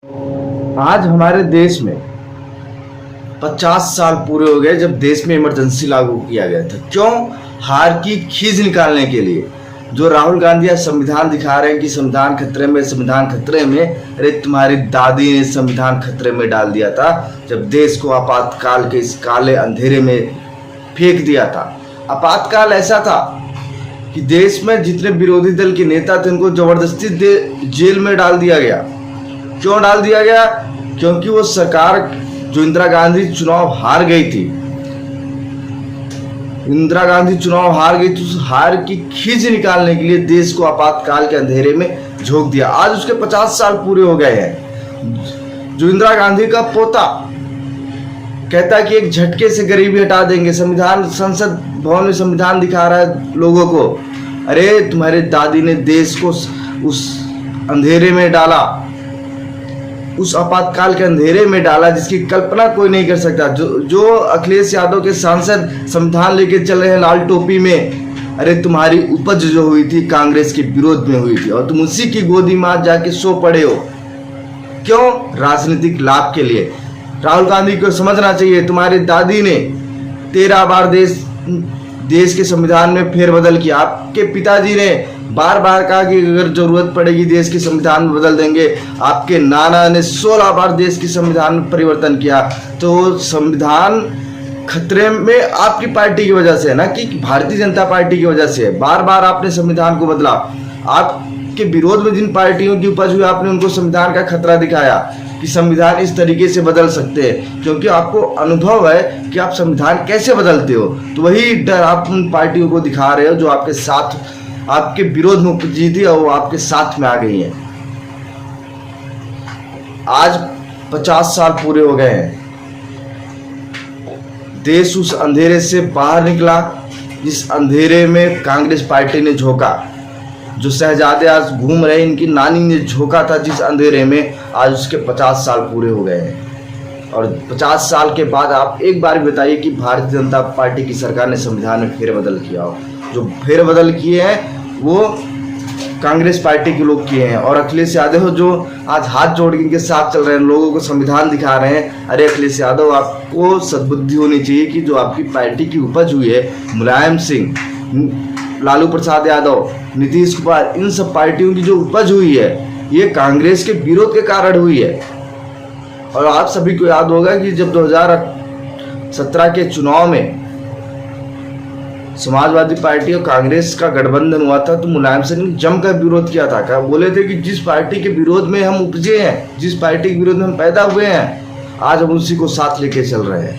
आज हमारे देश में 50 साल पूरे हो गए जब देश में इमरजेंसी लागू किया गया था। क्यों? हार की खींच निकालने के लिए। जो राहुल गांधी आज संविधान दिखा रहे हैं कि संविधान खतरे में, संविधान खतरे में। अरे तुम्हारी दादी ने संविधान खतरे में डाल दिया था जब देश को आपातकाल के इस काले अंधेरे में फेंक दिया था। आपातकाल ऐसा था कि देश में जितने विरोधी दल के नेता थे उनको जबरदस्ती जेल में डाल दिया गया। क्यों डाल दिया गया? क्योंकि वो सरकार जो इंदिरा गांधी चुनाव हार गई थी, इंदिरा गांधी चुनाव हार गई थी, उस हार की खींच निकालने के लिए देश को आपातकाल के अंधेरे में झोंक दिया। आज उसके 50 साल पूरे हो गए हैं। जो इंदिरा गांधी का पोता कहता है कि एक झटके से गरीबी हटा देंगे, संविधान संसद भवन में संविधान दिखा रहा है लोगों को। अरे तुम्हारे दादी ने देश को उस अंधेरे में डाला, उस आपातकाल के अंधेरे में डाला जिसकी कल्पना कोई नहीं कर सकता। जो अखिलेश यादव के सांसद संविधान लेके चल रहे हैं लाल टोपी में, अरे तुम्हारी उपज जो हुई थी कांग्रेस के विरोध में हुई थी और तुम उसी की गोदी में आज जाके सो पड़े हो। क्यों? राजनीतिक लाभ के लिए। राहुल गांधी को समझना चाहिए, तुम्हारी दादी ने 13 बार देश के संविधान में फेरबदल किया। आपके पिताजी ने बार बार कहा कि अगर जरूरत पड़ेगी देश के संविधान में बदल देंगे। आपके नाना ने 16 बार देश के संविधान में परिवर्तन किया। तो संविधान खतरे में आपकी पार्टी की वजह से है ना, कि भारतीय जनता पार्टी की वजह से। बार बार आपने संविधान को बदला। आपके विरोध में जिन पार्टियों की उपज हुई आपने उनको संविधान का खतरा दिखाया कि संविधान इस तरीके से बदल सकते हैं, क्योंकि आपको अनुभव है कि आप संविधान कैसे बदलते हो। तो वही डर आप उन पार्टियों को दिखा रहे हो जो आपके साथ, आपके विरोध में उपजी थी और वो आपके साथ में आ गई हैं। आज 50 साल पूरे हो गए हैं। देश उस अंधेरे से बाहर निकला जिस अंधेरे में कांग्रेस पार्टी ने झोंका। जो शहजादे आज घूम रहे, इनकी नानी ने झोंका था जिस अंधेरे में, आज उसके 50 साल पूरे हो गए हैं। और 50 साल के बाद आप एक बार बताइए कि भारतीय जनता पार्टी की सरकार ने संविधान में फेरबदल किया हो। जो फेरबदल किए हैं वो कांग्रेस पार्टी के लोग किए हैं। और अखिलेश यादव जो आज हाथ जोड़ के इनके साथ चल रहे हैं, लोगों को संविधान दिखा रहे हैं। अरे अखिलेश यादव, आपको सद्बुद्धि होनी चाहिए कि जो आपकी पार्टी की उपज हुई है, मुलायम सिंह, लालू प्रसाद यादव, नीतीश कुमार, इन सब पार्टियों की जो उपज हुई है ये कांग्रेस के विरोध के कारण हुई है। और आप सभी को याद होगा कि जब 2017 के चुनाव में समाजवादी पार्टी और कांग्रेस का गठबंधन हुआ था तो मुलायम सिंह ने जमकर विरोध किया था। क्या बोले थे कि जिस पार्टी के विरोध में हम उपजे हैं, जिस पार्टी के विरोध में हम पैदा हुए हैं, आज हम उसी को साथ लेके चल रहे हैं।